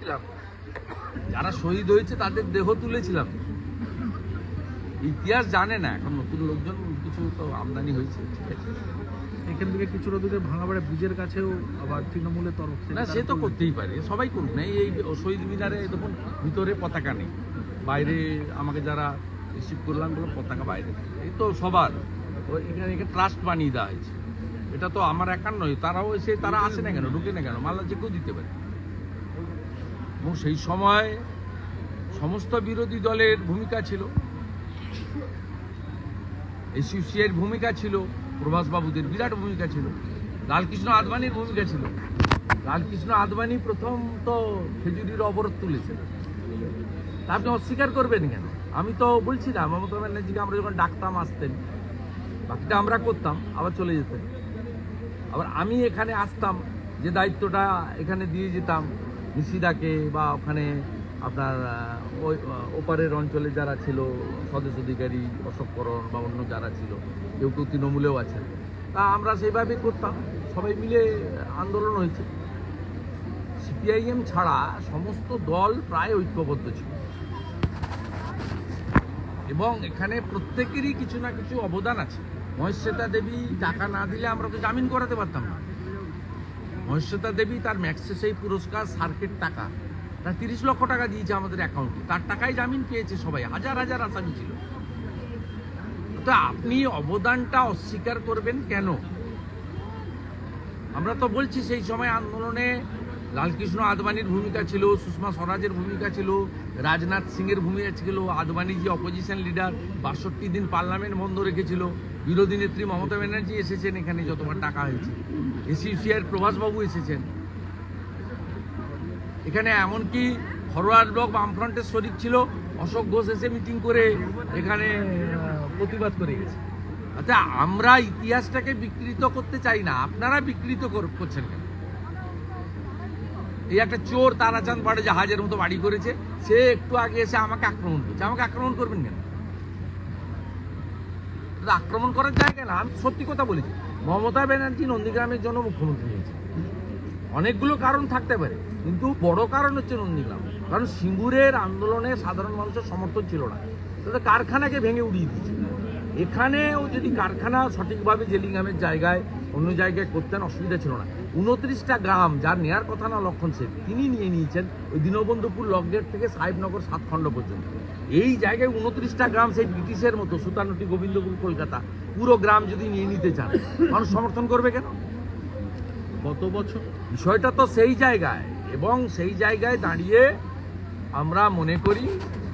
তুলেছিলাম, যারা শহীদ হয়েছে তাদের দেহ তুলেছিলাম। ইতিহাস জানে না, এখন নতুন লোকজন কিছু তো আমদানি হয়েছে, ঠিক আছে। এখান থেকে কিছুটা দূরে ভাঙাবাড়া ব্রিজের কাছেও আবার তৃণমূলের তরফ থেকে না, সে তো করতেই পারে, সবাই করুক না। এই শহীদ মিনারে দেখুন ভিতরে পতাকা নেই, বাইরে আমাকে যারা রিসিভ করলাম বললাম পতাকা বাইরে, এই তো সবার এখানে ট্রাস্ট বানিয়ে দেওয়া হয়েছে। এটা তো আমার একার নয়, তারাও এসে তারা আসে না কেন, ঢুকে না কেন, মাল্লা যে কেউ দিতে পারে। এবং সেই সময় সমস্ত বিরোধী দলের ভূমিকা ছিল, এসইউসিআইয়ের ভূমিকা ছিল, প্রভাসবাবুদের বিরাট ভূমিকা ছিল, লালকৃষ্ণ আদবানির ভূমিকা ছিল। লালকৃষ্ণ আদবানি প্রথম তো খেজুরির অবরোধ তুলেছেন, তা আপনি অস্বীকার করবেন কেন? আমি তো বলছি না, মমতা ব্যানার্জিকে আমরা যখন ডাকতাম আসতেন, বাকিটা আমরা করতাম, আবার চলে যেতেন। আবার আমি এখানে আসতাম, যে দায়িত্বটা এখানে দিয়ে যেতাম নিশিদাকে, বা ওখানে আপনার ওই ওপারের অঞ্চলে যারা ছিল স্বদেশ অধিকারী, অশোক করণ বা অন্য যারা ছিল, কেউ কেউ তৃণমূলেও আছেন, তা আমরা সেইভাবে করতাম, সবাই মিলে আন্দোলন হয়েছে। সিপিআইএম ছাড়া সমস্ত দল প্রায় ঐক্যবদ্ধ ছিল, এবং এখানে প্রত্যেকেরই কিছু না কিছু অবদান আছে। মহেশ্বেতা দেবী টাকা না দিলে আমরা তো জামিন করাতে পারতাম না। মহেশ্বেতা দেবী তার ম্যাক্সেসেই পুরস্কার সার্কিট টাকা, তার 30 লক্ষ টাকা দিয়েছে আমাদের অ্যাকাউন্টে, তার টাকায় জামিন পেয়েছে সবাই, হাজার হাজার আসামি ছিল। তো আপনি অবদানটা অস্বীকার করবেন কেন? আমরা তো বলছি সেই সময় আন্দোলনে লালকৃষ্ণ আদবানির ভূমিকা ছিল, সুষমা স্বরাজের ভূমিকা ছিল, রাজনাথ সিংয়ের ভূমিকা ছিল, আদবানি যে অপোজিশন লিডার 62 দিন পার্লামেন্ট বন্ধ রেখেছিল, বিরোধী নেত্রী মমতা ব্যানার্জি এসেছেন এখানে যতবার টাকা হয়েছে, এসইউসিআইয়ের প্রভাসবাবু এসেছেন এখানে, এমনকি ফরওয়ার্ড ব্লক বামফ্রন্টের শরিক ছিল, অশোক ঘোষ এসে মিটিং করে এখানে প্রতিবাদ করে গেছে। আচ্ছা, আমরা ইতিহাসটাকে বিকৃত করতে চাই না, আপনারা বিকৃত করছেন কেন? এই একটা চোর তারাচাঁদ পাড়ে জাহাজের মতো বাড়ি করেছে, সে একটু আগে এসে আমাকে আক্রমণ করছে, আমাকে আক্রমণ করবেন কেন? আক্রমণ করার জায়গা না। আমি সত্যি কথা বলেছি, মমতা ব্যানার্জি নন্দীগ্রামের জন্য মুখ্যমন্ত্রী হয়েছে, অনেকগুলো কারণ থাকতে পারে, কিন্তু বড় কারণ হচ্ছে নন্দীগ্রাম। কারণ সিঙ্গুরের আন্দোলনে সাধারণ মানুষের সমর্থন ছিল না, তাদের কারখানাকে ভেঙে উড়িয়ে দিচ্ছে। এখানেও যদি কারখানা সঠিকভাবে জেলিংহামের জায়গায় অন্য জায়গায় করতেন, অসুবিধা ছিল না। 29টা গ্রাম যার নেওয়ার কথা না লক্ষণ সেন, তিনি নিয়ে নিয়েছেন ওই দীনবন্ধুপুর লকগেট থেকে সাহেবনগর 7 খণ্ড পর্যন্ত। এই জায়গায় 29টা গ্রাম সেই ব্রিটিশের মতো সুতানুটি, গোবিন্দপুর, কলকাতা পুরো গ্রাম যদি নিয়ে নিতে চান, মানুষ সমর্থন করবে কেন? গত বছর বিষয়টা তো সেই জায়গায়, এবং সেই জায়গায় দাঁড়িয়ে আমরা মনে করি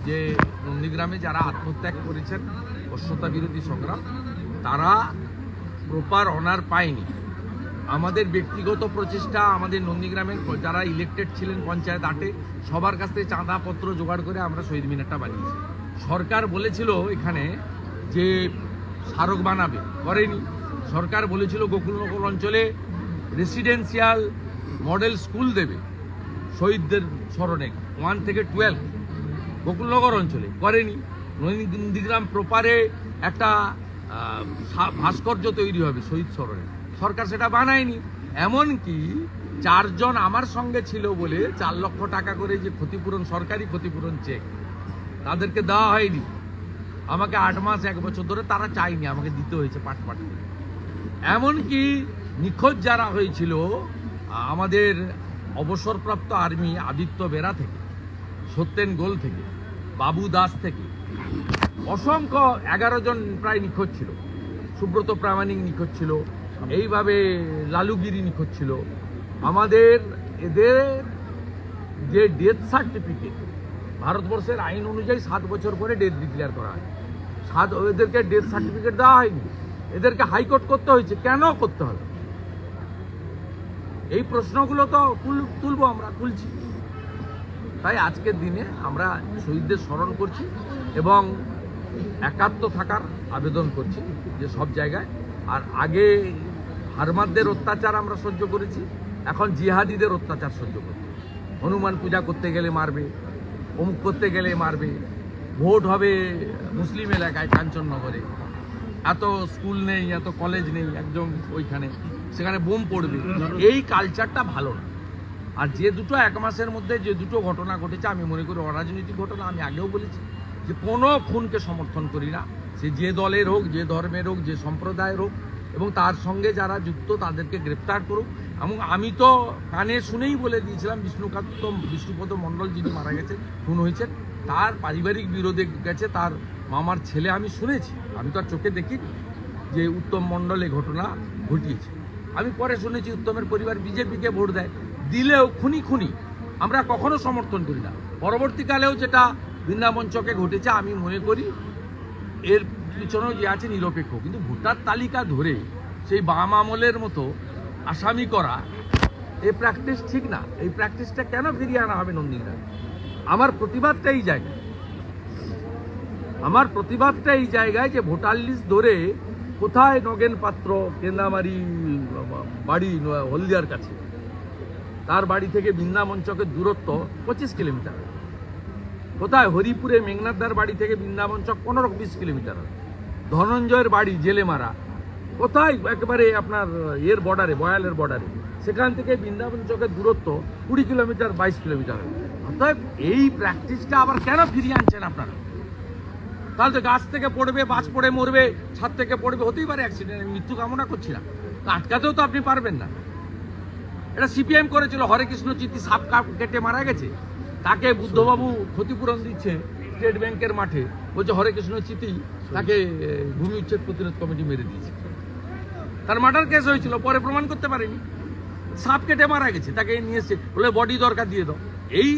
যে নন্দীগ্রামে যারা আত্মত্যাগ করেছেন বশ্যতা বিরোধী সংগ্রাম, তারা প্রপার অনার পায়নি। আমাদের ব্যক্তিগত প্রচেষ্টা, আমাদের নন্দীগ্রামের যারা ইলেকটেড ছিলেন পঞ্চায়েত 8-এ, সবার কাছ থেকে চাঁদাপত্র জোগাড় করে আমরা শহীদ মিনারটা বানিয়েছি। সরকার বলেছিল এখানে যে স্মারক বানাবে, করেনি। সরকার বলেছিল গোকুলনগর অঞ্চলে রেসিডেন্সিয়াল মডেল স্কুল দেবে শহীদদের স্মরণে 1 থেকে 12 গোকুলনগর অঞ্চলে, করেনি। নন্দীগ্রাম প্রপারে একটা ভাস্কর্য তৈরি হবে শহীদ স্মরণে, সরকার সেটা বানায়নি। এমনকি 4 জন আমার সঙ্গে ছিল বলে 4 লক্ষ টাকা করে যে ক্ষতিপূরণ, সরকারি ক্ষতিপূরণ চেক, তাদেরকে দেওয়া হয়নি। আমাকে 8 মাস 1 বছর ধরে তারা চায়নি, আমাকে দিতে হয়েছে পাট পাট করে। এমনকি নিখোঁজ যারা হয়েছিল আমাদের অবসরপ্রাপ্ত আর্মি আদিত্য বেরা থেকে, সত্যেন গোল থেকে, বাবু দাস থেকে, অসংখ্য 11 জন প্রায় নিখোঁজ ছিল, সুব্রত প্রামাণিক নিখোঁজ ছিল, এইভাবে লালুগিরি নিখোঁজ ছিল। আমাদের এদের যে ডেথ সার্টিফিকেট, ভারতবর্ষের আইন অনুযায়ী 7 বছর পরে ডেথ ডিক্লেয়ার করা হয়, এদেরকে ডেথ সার্টিফিকেট দেওয়া হয়নি। এদেরকে হাইকোর্ট করতে হয়েছে, কেন করতে হবে? এই প্রশ্নগুলো তো তুলবো, আমরা তুলছি। তাই আজকের দিনে আমরা শহীদদের স্মরণ করছি এবং একাত্ম থাকার আবেদন করছি যে সব জায়গায়। আর আগে হারমাদদের অত্যাচার আমরা সহ্য করেছি, এখন জিহাদিদের অত্যাচার সহ্য করছি। হনুমান পূজা করতে গেলে মারবে, অমুক করতে গেলে মারবে, ভোট হবে মুসলিম এলাকায় কাঞ্চননগরে, এত স্কুল নেই, এত কলেজ নেই, একদম ওইখানে, সেখানে বোম পড়বে। এই কালচারটা ভালো না। আর যে দুটো এক মাসের মধ্যে যে দুটো ঘটনা ঘটেছে আমি মনে করি অরাজনৈতিক ঘটনা। আমি আগেও বলেছি যে কোনো খুনকে সমর্থন করি না, সে যে দলের হোক, যে ধর্মের হোক, যে সম্প্রদায়ের হোক, এবং তার সঙ্গে যারা যুক্ত তাদেরকে গ্রেপ্তার করুক। এবং আমি তো কানে শুনেই বলে দিয়েছিলাম বিষ্ণুপদ মণ্ডল যিনি মারা গেছেন, খুন হয়েছেন, তার পারিবারিক বিরোধে গেছে তার মামার ছেলে। আমি শুনেছি, আমি তো আর চোখে দেখিনি যে উত্তম মণ্ডল এই ঘটনা ঘটিয়েছে। আমি পরে শুনেছি উত্তমের পরিবার বিজেপিকে ভোট দেয়, দিলেও খুনি আমরা কখনো সমর্থন করি না। পরবর্তীকালেও যেটা বৃন্দাবন চকে ঘটেছে আমি মনে করি এর পিছনেও যে আছে নিরপেক্ষ, কিন্তু ভোটার তালিকা ধরে সেই বাম আমলের মতো আসামি করা এই প্র্যাকটিস ঠিক না। এই প্র্যাকটিসটা কেন ফিরিয়ে আনা হবে নন্দীগ্রামে? আমার প্রতিবাদটা এই জায়গায় যে ভোটার লিস্ট ধরে কোথায় নগেন পাত্র কেন্দামারি বাড়ি হলদিয়ার কাছে, তার বাড়ি থেকে বৃন্দাবন চকের দূরত্ব 25 কিলোমিটার। কোথায় হরিপুরে মেঘনাথদার বাড়ি থেকে বৃন্দাবন চক 15-20 কিলোমিটার। ধনঞ্জয়ের বাড়ি জেলেমারা কোথায় একেবারে আপনার বর্ডারে, বয়ালের বর্ডারে, সেখান থেকে বৃন্দাবন চকের দূরত্ব 20 কিলোমিটার 22 কিলোমিটার। অর্থাৎ এই প্র্যাকটিসটা আবার কেন ফিরিয়ে আনছেন আপনারা? তাহলে তো গাছ থেকে পড়বে, বাজ পড়ে মরবে, ছাদ থেকে পড়বে, হতেই পারে অ্যাক্সিডেন্ট, মৃত্যু কামনা করছি না, আটকাতেও তো আপনি পারবেন না। এটা সিপিএম করেছিল, হরে কৃষ্ণ চিত্তি সাপ কেটে মারা গেছে, তাকে বুদ্ধবাবু ক্ষতিপূরণ দিচ্ছে স্টেট ব্যাংকের মাঠে, বলছে হরে কৃষ্ণ চিত্তি তাকে ভূমি উচ্ছেদ প্রতিরোধ কমিটি মেরে দিয়েছে। তার মার্ডার কেস হয়েছিল, পরে প্রমাণ করতে পারেনি, সাপ কেটে মারা গেছে, তাকে নিয়ে এসছে, বলে বডি দরকার দিয়ে দাও। এই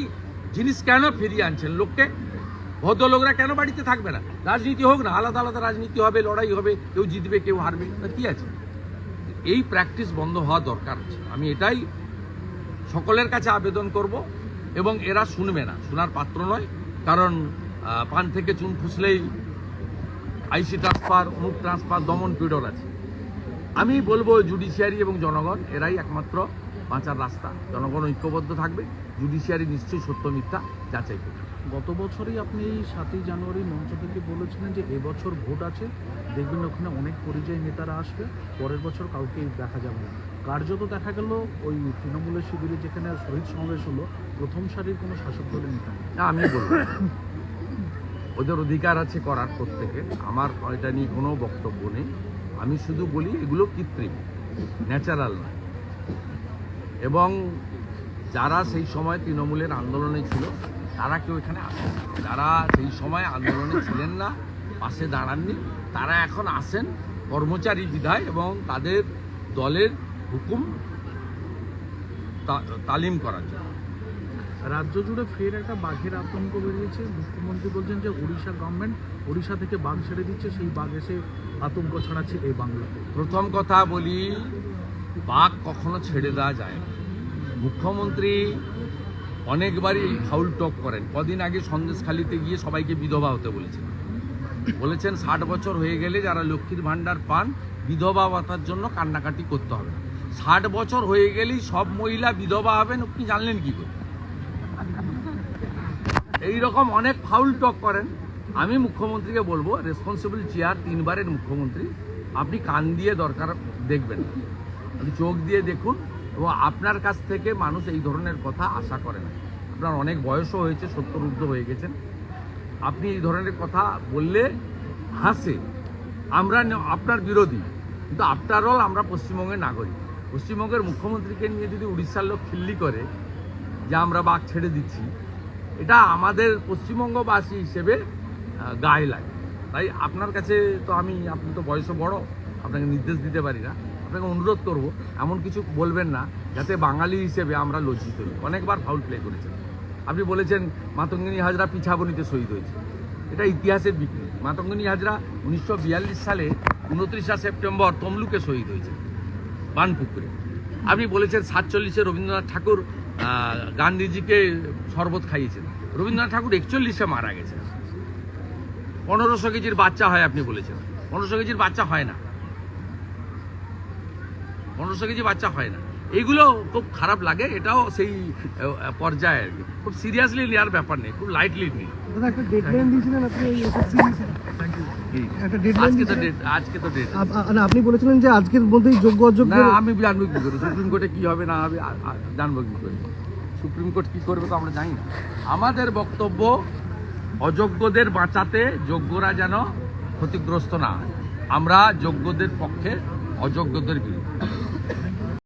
জিনিস কেন ফিরিয়ে আনছেন লোককে? ভদ্রলোকরা কেন বাড়িতে থাকবে না? রাজনীতি হোক না, আলাদা আলাদা রাজনীতি হবে, লড়াই হবে, কেউ জিতবে কেউ হারবে, কি আছে? এই প্র্যাকটিস বন্ধ হওয়া দরকার আছে। আমি এটাই সকলের কাছে আবেদন করব, এবং এরা শুনবে না, শোনার পাত্র নয়। কারণ পান থেকে চুন খুসলেই আইসি ট্রান্সফার, অমুক ট্রান্সফার, দমন পিডর আছে। আমি বলবো জুডিশিয়ারি এবং জনগণ এরাই একমাত্র বাঁচার রাস্তা। জনগণ ঐক্যবদ্ধ থাকবে, জুডিশিয়ারি নিশ্চয়ই সত্য মিথ্যা যাচাই করবে। গত বছরই আপনি এই 7ই জানুয়ারি মঞ্চ থেকে বলেছিলেন যে এবছর ভোট আছে, দেখবেন ওখানে অনেক পরিযায়ী নেতারা আসবে, পরের বছর কাউকে দেখা যাবে না। কার্যত দেখা গেল ওই তৃণমূলের শিবিরে যেখানে শহীদ সমাবেশ হলো, প্রথম সারির কোনো শাসক দলের নেতা নেই। না, আমি বলবো ওদের অধিকার আছে করার, প্রত্যেকে, আমার এটা নিয়ে কোনো বক্তব্য নেই। আমি শুধু বলি এগুলো কৃত্রিম, ন্যাচারাল নয়। এবং যারা সেই সময় তৃণমূলের আন্দোলনে ছিল তারা কেউ এখানে আসেন, যারা সেই সময় আন্দোলনে ছিলেন না, পাশে দাঁড়াননি, তারা এখন আসেন কর্মচারী বিধায় এবং তাদের দলের হুকুম তালিম করার জন্য। রাজ্য জুড়ে ফের একটা বাঘের আতঙ্ক বেরিয়েছে। মুখ্যমন্ত্রী বলছেন যে উড়িষ্যা গভর্নমেন্ট ওড়িশা থেকে বাঘ ছেড়ে দিচ্ছে, সেই বাঘ এসে আতঙ্ক ছড়াচ্ছে এই বাংলাতে। প্রথম কথা বলি, বাঘ কখনো ছেড়ে দেওয়া যায় না। মুখ্যমন্ত্রী অনেকবারই ফাউল টক করেন। কদিন আগে সন্দেশখালিতে গিয়ে সবাইকে বিধবা হতে বলেছেন 60 বছর হয়ে গেলে যারা লক্ষ্মীর ভাণ্ডার পান বিধবা ভাতার জন্য কান্নাকাটি করতে হবে। 60 বছর হয়ে গেলেই সব মহিলা বিধবা হবেন, আপনি জানলেন কি করে? এইরকম অনেক ফাউল টক করেন। আমি মুখ্যমন্ত্রীকে বলবো, রেসপন্সিবল চেয়ার, 3 বারের মুখ্যমন্ত্রী, আপনি কান দিয়ে দরকার দেখবেন, আপনি চোখ দিয়ে দেখুন, এবং আপনার কাছ থেকে মানুষ এই ধরনের কথা আশা করে না। আপনার অনেক বয়সও হয়েছে, 70 ঊর্ধ্ব হয়ে গেছেন, আপনি এই ধরনের কথা বললে হাসে। আমরা আপনার বিরোধী, কিন্তু আফটার অল আমরা পশ্চিমবঙ্গের নাগরিক। পশ্চিমবঙ্গের মুখ্যমন্ত্রীকে নিয়ে যদি উড়িষ্যার লোক খিল্লি করে যে আমরা বাঘ ছেড়ে দিচ্ছি, এটা আমাদের পশ্চিমবঙ্গবাসী হিসেবে গায়ে লাগে। তাই আপনার কাছে তো আপনি তো বয়সে বড়, আপনাকে নির্দেশ দিতে পারি না, আপনাকে অনুরোধ করব এমন কিছু বলবেন না যাতে বাঙালি হিসেবে আমরা লজ্জিত হই। অনেকবার ফাউল প্লে করেছেন আপনি, বলেছেন মাতঙ্গিনী হাজরা পিছাবনিতে শহীদ হয়েছে, এটা ইতিহাসের বিকৃতি। মাতঙ্গিনী হাজরা 1942 সালে 29 সেপ্টেম্বর তমলুকে শহীদ হয়েছে বানপুকুরে। আপনি বলেছেন 47-এ রবীন্দ্রনাথ ঠাকুর গান্ধীজিকে শরবত খাইয়েছেন, রবীন্দ্রনাথ ঠাকুর 41-এ মারা গেছে। 1500 কেজির বাচ্চা হয় আপনি বলেছেন, 1500 কেজির বাচ্চা হয় না, 1500 কেজি বাচ্চা হয় না। এইগুলো খুব খারাপ লাগে, এটাও সেই পর্যায়ে আর কি, খুব সিরিয়াসলি নেওয়ার ব্যাপার নেই, খুব লাইটলি নেই। একটা ডেডলাইন দিয়েছিলেন আপনি এই সিরিজে, একটা ডেডলাইন আজকে তো ডেট না, আপনি বলেছিলেন যে আজকের মধ্যেই যোগ্য অযোগ্য। আমি জানবো কি করে সুপ্রিম কোর্টে কি হবে না হবে, জানবো কি করে? সুপ্রিম কোর্ট কী করবে তো আমরা জানি না। আমাদের বক্তব্য অযোগ্যদের বাঁচাতে যোগ্যরা যেন ক্ষতিগ্রস্ত না হয়। আমরা যোগ্যদের পক্ষে, অযোগ্যদের বিরুদ্ধে।